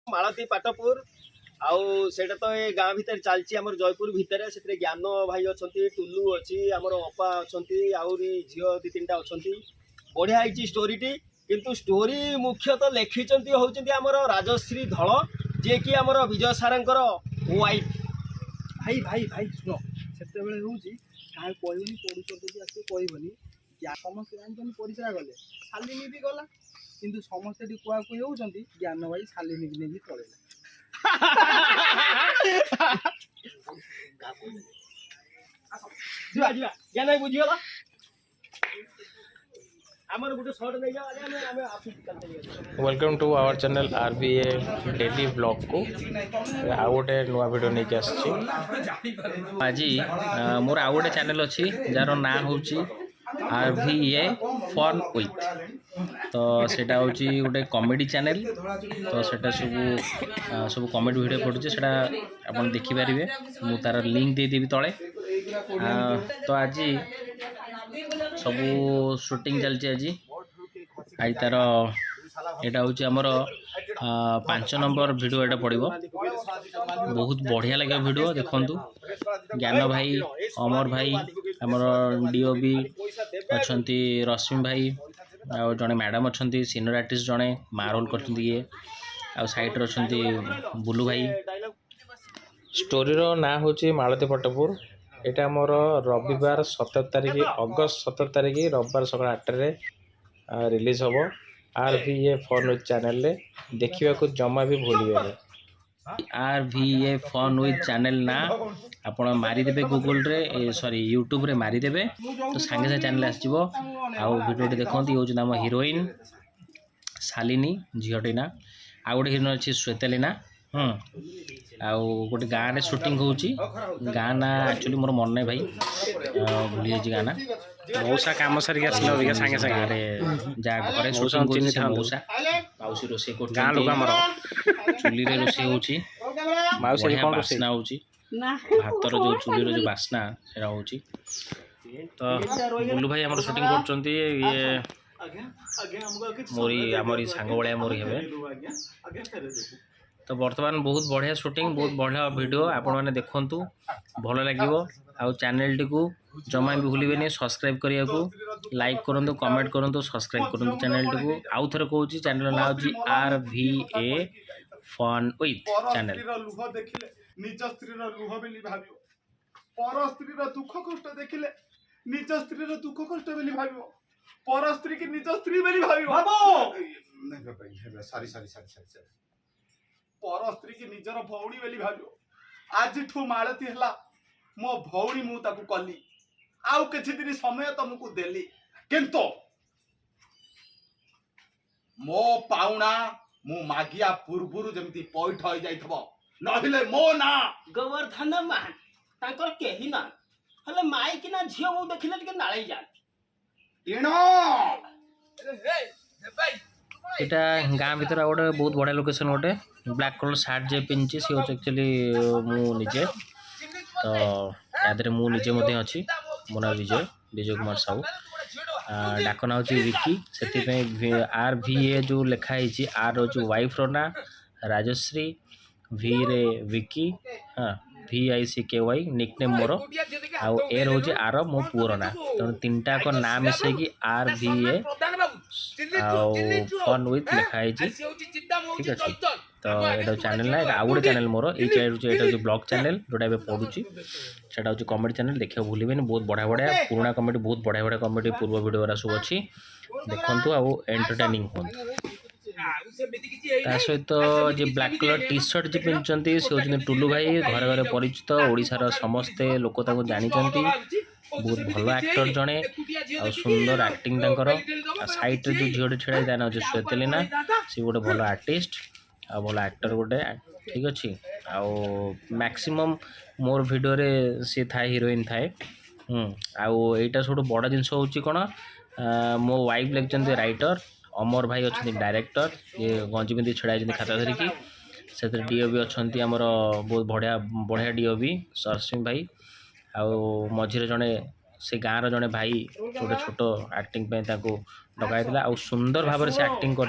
मालती पाटपुर आउ सेटा तो ये गाँ भितर चलती आम जयपुर भितर से ज्ञान भाई अच्छा टुलू अच्छी आमर अपा अच्छा आहरी झील दी तीन अच्छा बढ़िया है स्टोरीटी किंतु स्टोरी मुख्यतः लिखिं हूँ आमर राजश्री धल जी कि आमर विजय सारंकर वाइफ। भाई भाई भाई शुण से हूँ क्या कहनी पढ़ुच आस कहबनी क्या समस्त जानते परिश्रा गले शालिनी भी गला किंतु समस्ते कुआकुई होती ज्ञान भाई शालिनी की नहीं पड़ेगा। ज्ञान भाई बुझीगला आमर गोटे शॉट नहीं जाओ। Welcome to our channel RVA daily blog को आउ गोटे नुआ वीडियो नहीं आज मोर आउ गोटे चैनल अच्छी जार ना हूँ RVA फन विथ तो सेटा हूँ गोटे कॉमेडी चैनल तो सेटा सब कॉमेडी वीडियो पड़ुचे सेटा आपन देखिपारे मु तार लिंक देदेवी तले तो आज सबू शूटिंग चलती आज तार यहाँ हूँ आमर 5 नंबर वीडियो यहाँ पड़ो बहुत बढ़िया लगे वीडियो देखु ज्ञान भाई अमर भाई आमर DOB अच्छा रश्मि भाई आ जड़े मैडम अच्छा सीनियर आर्टिस्ट जड़े माँ रोल कर सैड्रे अच्छा बुलू भाई। स्टोरी ना हूँ मालती पटपुर यहाँ मोर रविवार 17 तारिख अगस्त 17 तारिख रविवार सकाल 8 रिलीज हम RVA फन विथ चैनल देखा जमा भी भूलिए RVA फन विथ चैनल ना आपण मारिदेवे गूगल रे सॉरी यूट्यूब रे मारिदेवे तो सांगे सागे चैनल आसो आउ वीडियो देखते हूँ आम हिरोइन शालिनी झीटी ना आउ गोटे हिरोइन अच्छी श्वेतालीना आउ गोटे गाँव में शूटिंग होची गाँ ना एक्चुअली मोर मन नहीं भाई भूली जाइए गाँ ना मौसा कम सारिक आसा सागे सागे जा घरे शूटिंग कर मौसा माउसी रोसे गाँ लोक आम चुली रोसे होची माउसी बास्ना होची भातर जो चुली जो बास्ना सेटा होची तो बुलू भाई आम शूटिंग कर मोरी आमरी सांग भाया मोरी हेबे तो बर्तमान बहुत बढ़िया शूटिंग बहुत बढ़िया वीडियो आपण मैंने देखु भल लगे आउ चैनल टी को जमा भी भूलिए सब्सक्राइब करने को लाइक करूँ कमेंट करूँ सब्सक्राइब करूँ चैनल टी को आउ थे कहूँ चैनल ना हूँ RVA फन विथ चैनल। निज स्त्री लुह बोली भाव पर स्त्री दुख कष्ट देखिले निज स्त्री दुख कष्ट बोली भाव पर स्त्री की निज स्त्री बोली भाव सॉरी सॉरी सॉरी सॉरी पर स्त्री की निजर भौणी बोली भाव आज ठू मालती है मो भौणी मु ताकू कली आउ किछि दिन समय तुमको देली किंतु मो पाउना मु मागिया पूर्वरु जमती पैठ हो जाइथबो नहिले मो ना गोवर्धन मान ताकर केही ना हले माई कि ना झियो मु देखिले के नाळै जा टीनो यहाँ गाँ भर गोटे बहुत बढ़िया लोकेशन गोटे ब्लैक कलर सार्ट जे पिंधि सी हूँ एक्चुअली मुझे तो याद मुझे अच्छी मो ना विजय विजय कुमार साहू डाकना हूँ विकी से RVA जो लिखाई आर हूँ वाइफ रो ना राजश्री V रे विकी हाँ VICKY निकनेम मोर आउ ए रोज आर मो पुअर ना तेणु तीन टाक ना मिसेकी RVA आउ फन विथ लिखाई ठीक अच्छे तो यहाँ चैनल ना आउ गोटे चैनल मोर ये ब्लॉग चैनल जोटा पढ़ुची सेटा हूँ कॉमेडी चैनल देखा भूलिए बहुत बढ़िया बढ़िया पुराना कॉमेडी बहुत बढ़िया बढ़िया कॉमेडी पूर्व वीडियो सब अच्छी देखु आउ एंटरटेनिंग हूँ सहित जी ब्लैक कलर टी शर्ट जी पिंधुंट सी हूँ टुलू भाई घरे घरे परिचित ओडिशार समस्ते लोक जानते बहुत भल एक्टर जड़े आ सुंदर एक्टिंग साइड जो झील छेड़ा ना हूँ श्वेतालीना सी गोटे भल आर्टिस्ट आ भल एक्टर गोटे ठीक अच्छे आउ मैक्सिमम मोर वीडियो रे सी थाए हिरोइन थाए आउ एटा सब बड़ा जिनस हूँ कौन मो वाइफ लिखते राइटर अमर भाई अच्छा डायरेक्टर ये गंजी पिंधि छड़ा खाता धरिकी से DOB अच्छा आमर बहुत बढ़िया बढ़िया DOB रश्मि भाई आउ मझे जड़े से गाँव जड़े भाई छोट छोट एक्टिंग डकाई आउ सुंदर भाव से एक्टिंग कर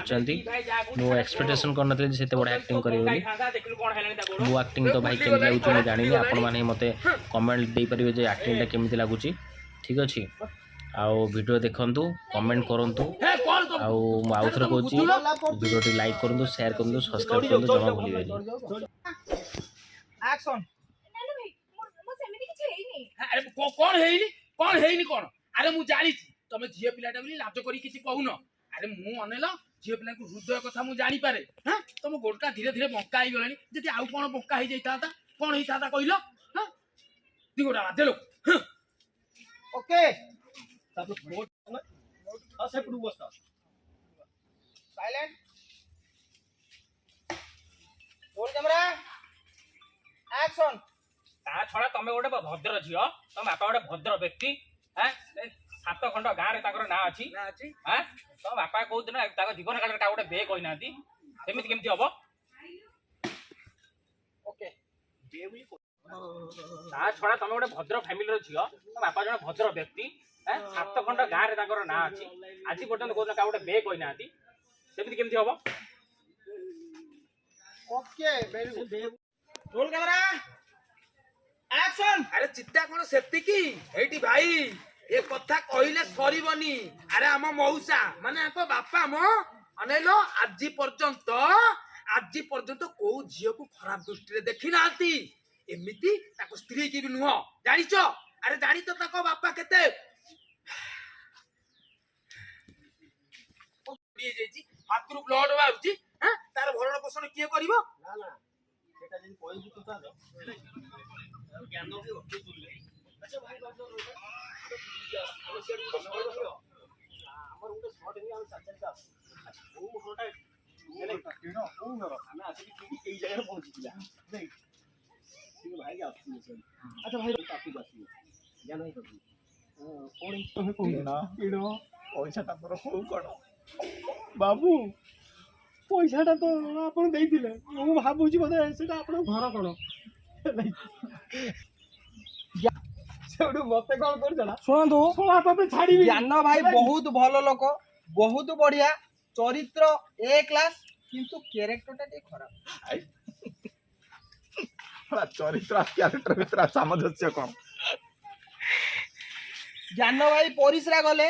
एक्सपेक्टेशन कर से बढ़िया एक्टिंग करेंगे मो एक्टिंग तो भाई केमी लगुच जानी आपण मैंने मत कमेंट दे पारे जे एक्टिंग केमी लगुच ठीक अच्छे आउ वीडियो देखंतु कमेंट करंतु आउ थर कहूँ वीडियो लाइक करंतु शेयर करंतु सब्सक्राइब करंतु जमा भूलिबेनी एक्शन अरे कौन है कौन अरे मु जानी तुम झील पिलाटा बोली लाज करी किसी कहून अरे मु अनेल झील पिला हृदय कथा मु जानी पारे हाँ तुम गोड़का धीरे धीरे बंका हो गलानी जदि आउ कौन बंका हो जाता कौन होता कहल हाँ दिगोटा बादे लोक okay silent roll camera action ता छड़ा तुम गोटे भद्र झील तुम बापा गोटे भद्र व्यक्ति हाँ 7 खंड गाँव में ना अच्छी हाँ तुम बापा कौ दिन जीवन काल का गोटे बे कहना सेमती केमती हम ओके ता छड़ा तुम गोटे भद्र फैमिली झील तुम बापा जन भद्र व्यक्ति 7 खंड गाँव में ना अच्छी आज पर्यटन कौ दिन का गोटे बे कहना सेमती केमती हम ओके रोल कैमरा एक्शन अरे चिट्टा कौन सेतिकी एटी भाई ए कथा कहले सरीबनी अरे आम मौसा माने आप बापा मो अनेलो आज पर्यंत को झील को खराब दृष्टि देखी नाती एमिति ताको स्त्री की भी नुह जानिच अरे जानी तो ताको बापा केते हाथ रू ब्लड बाबुची हां तार भरण पोषण किए करिवो ना ना सेटा जदी कहबू तो ता ज्ञान भी होतो अच्छा भाई हमर उनके शॉट नहीं हम सच्चन का वो मोटरटा किनो ओ नरो हमें आसे की कई जगह पहुंच गया नहीं ठीक भाई आसी अच्छा भाई काफी जासी ज्ञान नहीं करती कौन तुम्हें कहू ना किनो पैसा ता पर हो कण बाबू पैसाटा तो आपण देइथिले मु भाबुची बोधे सेटा आपण घर कोन सेउडु मते कॉल कर जला शुणु सोला तते छाड़ी ज्ञान भाई बहुत भल लोक बहुत बढ़िया चरित्र ए क्लास किंतु कैरेक्टर टे खराब चरित्र क्यारेक्टर भितर सामंजस्य कौन ज्ञान भाई परिश्रा गले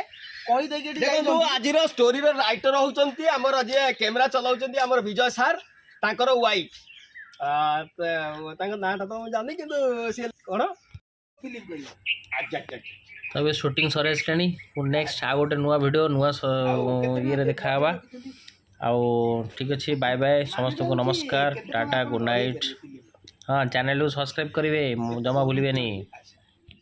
कही देके देखो आजिर स्टोरी रो राइटर होचंती हमर जे कैमरा चलाउचंती हमर विजय सर तांकर वाइफ तांकर नाटा तो जानि किंतु से कोन फिल्म करी अच्छा तब शूटिंग सर आसलानी नेक्स्ट आ गोटे नुआ वीडियो नुआ ये देखा आउ ठीक अच्छे बाय बाय समस्त को नमस्कार टाटा गुड नाइट हाँ चैनल को सब्सक्राइब करेंगे जमा भूलिए नहीं।